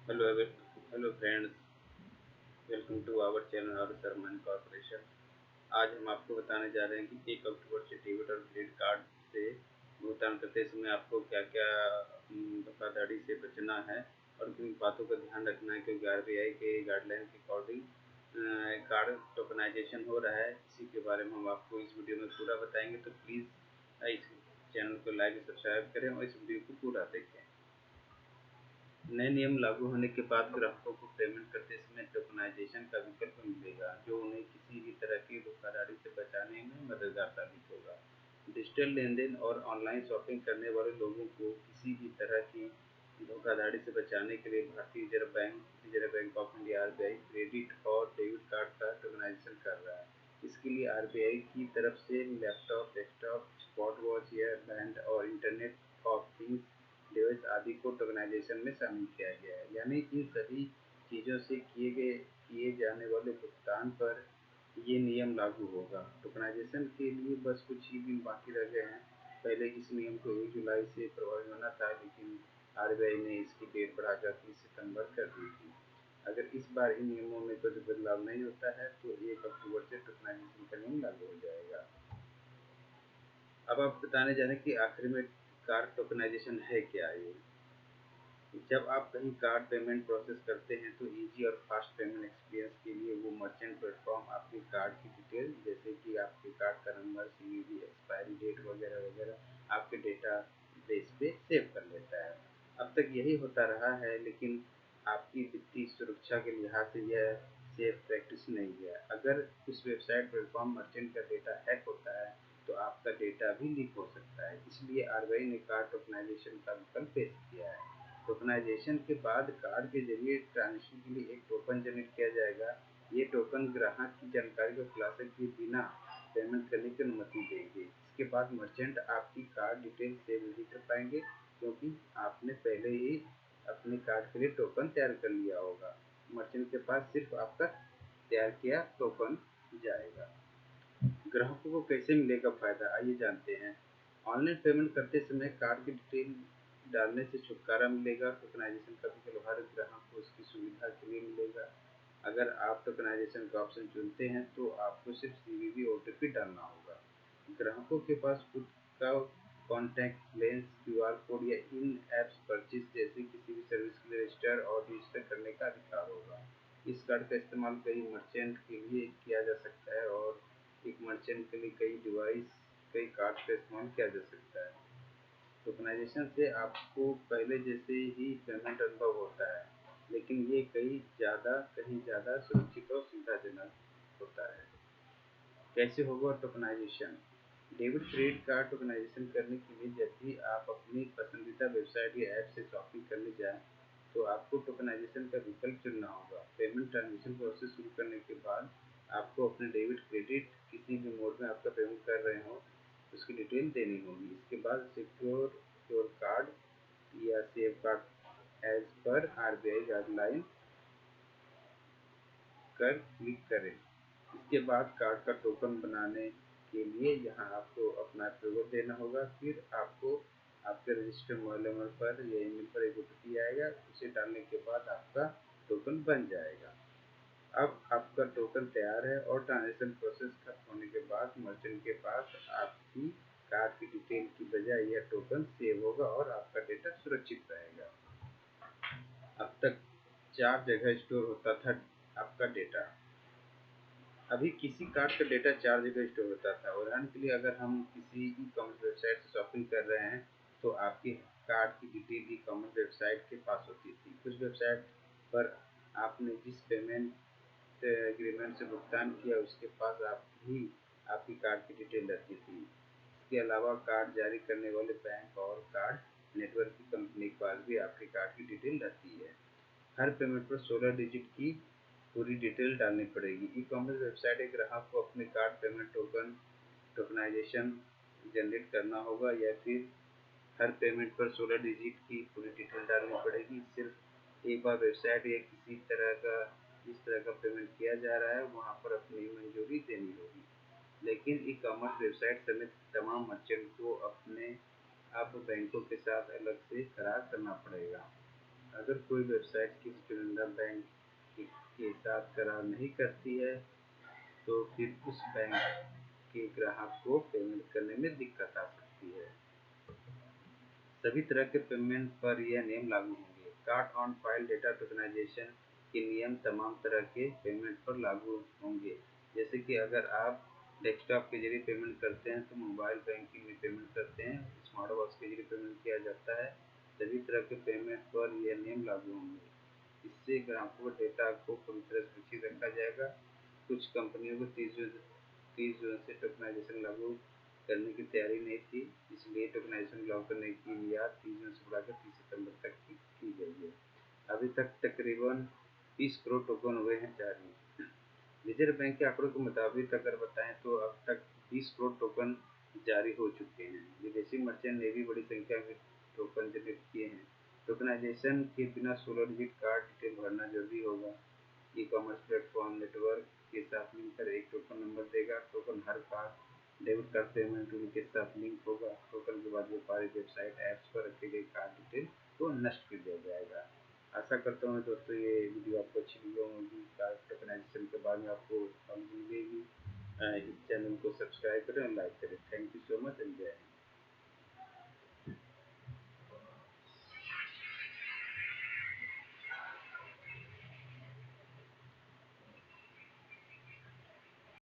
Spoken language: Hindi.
Hello hello friends, welcome to our channel और सरमन कॉर्पोरेशन। आज हम आपको बताने जा रहे हैं कि 1 अक्टूबर से डेबिट और क्रेडिट कार्ड से भुगतान करते समय आपको क्या-क्या धोखाधड़ी से बचना है और किन बातों का ध्यान रखना है, क्योंकि आरबीआई के गाइडलाइन के अकॉर्डिंग कार्ड टोकनाइजेशन हो रहा है। इसी के बारे में हम आपको इस वीडियो में पूरा बताएंगे, तो प्लीज़ इस चैनल को लाइक सब्सक्राइब करें और इस वीडियो को पूरा देखें। नए नियम लागू होने के बाद ग्राहकों को पेमेंट करते समय टोकनाइजेशन का विकल्प मिलेगा, जो उन्हें किसी भी तरह की धोखाधड़ी से बचाने में मददगार साबित होगा। डिजिटल लेनदेन और ऑनलाइन शॉपिंग करने वाले लोगों को किसी भी तरह की धोखाधड़ी से बचाने के लिए भारतीय reserve bank of India RBI credit और डेबिट कार्ड का टोकनाइजेशन कर रहा है। इसके लिए आरबीआई की तरफ से लैपटॉप, डेस्कटॉप, स्मार्ट वॉच या बैंड और इंटरनेट ऑफ थिंग्स डिवाइस आदि को टोकनाइजेशन में शामिल किया गया है। यानी इन सभी चीज़ों से किए जाने वाले भुगतान पर ये नियम लागू होगा। टोकनाइजेशन के लिए बस कुछ ही दिन बाकी रह गए हैं। पहले इस नियम को 1 जुलाई से प्रभावी होना था, लेकिन आरबीआई ने इसकी डेट बढ़ाकर 30 सितंबर कर दी थी। अगर इस बार इन नियमों में कुछ बदलाव नहीं होता है तो 1 अक्टूबर से टोकनाइजेशन का नियम लागू हो जाएगा। अब आप बताने जा रहे हैं कि आखिर में कार्ड टोकनाइजेशन है क्या ये? जब आप कहीं कार्ड पेमेंट प्रोसेस करते हैं तो इजी और फास्ट पेमेंट एक्सपीरियंस के लिए वो मर्चेंट प्लेटफॉर्म आपके कार्ड की डिटेल, जैसे कि आपके कार्ड का नंबर, सीवीवी, एक्सपायरी डेट वगैरह वगैरह आपके डेटा बेस पे सेव कर लेता है। अब तक यही होता रहा है, लेकिन आपकी वित्तीय सुरक्षा के लिहाज से यह सेफ प्रैक्टिस नहीं है। अगर उस वेबसाइट प्लेटफॉर्म मर्चेंट का डेटा हैक होता है तो आपका डेटा भी लीक हो सकता है। इसलिए आरबीआई ने कार्ड टोकनाइजेशन का विकल्प पेश किया है। टोकनाइजेशन के बाद कार्ड के जरिए ट्रांजेक्शन के लिए एक टोकन जनरेट किया जाएगा। ये टोकन ग्राहक की जानकारी को खुलासे किए बिना पेमेंट करने की अनुमति देंगे। इसके बाद मर्चेंट आपकी कार्ड डिटेल सेव नहीं कर पाएंगे, क्योंकि आपने पहले ही अपने कार्ड के लिए टोकन तैयार कर लिया होगा। मर्चेंट के पास सिर्फ आपका तैयार किया टोकन जाएगा। ग्राहकों को कैसे मिलेगा फायदा, आइए जानते हैं। ऑनलाइन पेमेंट करते समय कार्ड की डिटेल डालने से छुटकारा मिलेगा। टोकनाइजेशन का विकल्प हर ग्राहक को उसकी सुविधा के लिए मिलेगा। अगर आप टोकनाइजेशन का ऑप्शन चुनते हैं तो आपको सिर्फ सीवीवी ओटीपी डालना होगा। ग्राहकों के पास खुद का कॉन्टैक्ट लेंस, क्यूआर कोड या इन एप्स परचेज जैसी किसी भी सर्विस के लिए रजिस्टर और रजिस्टर करने का अधिकार होगा। इस कार्ड का इस्तेमाल कई मर्चेंट के लिए किया जा सकता है और एक मर्चेंट के लिए कई कार्ड का इस्तेमाल किया जा सकता है। टोकनाइजेशन से आपको पहले जैसे ही पेमेंट अनुभव होता है, लेकिन ये कहीं ज़्यादा सुरक्षित और सुविधाजनक होता है। कैसे होगा tokenisation? Debit credit card tokenisation करने के लिए जब भी आप अपनी पसंदीदा वेबसाइट या ऐप से शॉपिंग करने जाएं, तो आपको टोकनाइजेशन का विकल्प चुनना होगा। पेमेंट ट्रांजेक्शन प्रोसेस शुरू करने के बाद आपको अपने डेबिट क्रेडिट किसी भी मोड में आपका पेमेंट कर रहे हो उसकी डिटेल देनी होगी। इसके बाद सिक्योर योर कार्ड या save card as per RBI guideline कर क्लिक करें। इसके बाद कार्ड का टोकन बनाने के लिए यहाँ आपको अपना पासवर्ड देना होगा। फिर आपको आपके रजिस्टर्ड मोबाइल नंबर पर या ईमेल पर एक ओटीपी आएगा। उसे डालने के बाद आपका टोकन बन जाएगा। अब आपका टोकन तैयार है और ट्रांजेक्शन प्रोसेस खत्म होने के बाद मर्चेंट के पास आपकी कार्ड की डिटेल की बजाय यह टोकन सेव होगा और आपका डेटा सुरक्षित रहेगा। अब तक 4 जगह स्टोर होता था आपका डेटा। अभी किसी कार्ड का डेटा 4 जगह स्टोर होता था। उदाहरण के लिए अगर हम किसी ई कॉमर्स वेबसाइट से शॉपिंग कर रहे हैं तो आपकी कार्ड की डिटेल ई कॉमर्स वेबसाइट के पास होती थी। कुछ वेबसाइट पर आपने जिस पेमेंट एग्रीमेंट से भुगतान किया उसके पास आपकी कार्ड की डिटेल रहती थी। इसके अलावा कार्ड जारी करने वाले बैंक और कार्ड नेटवर्क की कंपनी के पास भी आपकी कार्ड की डिटेल रहती है। हर पेमेंट पर 16 डिजिट की पूरी डिटेल डालनी पड़ेगी। ई कॉमर्स वेबसाइट एक ग्राहक को अपने कार्ड पेमेंट टोकनाइजेशन जनरेट करना होगा या फिर हर पेमेंट पर 16 डिजिट की पूरी डिटेल डालनी पड़ेगी। सिर्फ एक बार वेबसाइट या किसी तरह का जिस तरह का पेमेंट किया जा रहा है वहाँ पर अपनी मंजूरी देनी होगी। लेकिन ई कॉमर्स वेबसाइट समेत तमाम मर्चेंट को अपने अब बैंकों के साथ अलग से करार करना पड़ेगा। अगर कोई वेबसाइट किसी चुनिंदा बैंक के साथ करार नहीं करती है तो फिर उस बैंक के ग्राहक को पेमेंट करने में दिक्कत आ सकती है। सभी तरह के पेमेंट पर यह नियम लागू होंगे। Card on file data tokenisation के नियम तमाम तरह के पेमेंट पर लागू होंगे। जैसे कि अगर आप डेस्कटॉप के जरिए पेमेंट करते हैं तो मोबाइल बैंकिंग में पेमेंट करते हैं, स्मार्ट वॉच के जरिए पेमेंट किया जाता है। सभी तरह के पेमेंट पर यह नियम लागू होंगे। इससे ग्राहकों का डेटा को पूरी तरह सुरक्षित रखा जाएगा। कुछ कंपनियों को 30 जून से टोकनाइजेशन लागू करने की तैयारी नहीं थी, इसलिए टोकनाइजेशन लागू करने की मियाद 30 जून से बढ़ाकर 30 सितंबर तक की गई है। अभी तक तकरीबन 30 करोड़ टोकन हुए हैं जारी। रिजर्व बैंक के आंकड़ों के मुताबिक अगर बताएं तो अब तक 20 करोड़ टोकन जारी हो चुके हैं। विदेशी मर्चेंट ने भी बड़ी संख्या में टोकन जनरेट किए हैं। टोकनाइजेशन के बिना 16 डिजिट कार्ड डिटेल भरना जरूरी होगा। ई कॉमर्स प्लेटफॉर्म नेटवर्क के साथ मिलकर एक टोकन नंबर देगा। टोकन हर card debit card payment tool के साथ लिंक होगा। टोकन के बाद व्यापारी वेबसाइट ऐप्स पर रखे गए कार्ड डिटेल को नष्ट कर दिया जाएगा। आशा करता हूँ दोस्तों ये वीडियो आपको अच्छी लगी होगी। कार्ड टोकनाइजेशन के बारे में आपको समझ मिलेगी। इस चैनल को सब्सक्राइब करें और लाइक करें। Thank you so much and जय हिंद।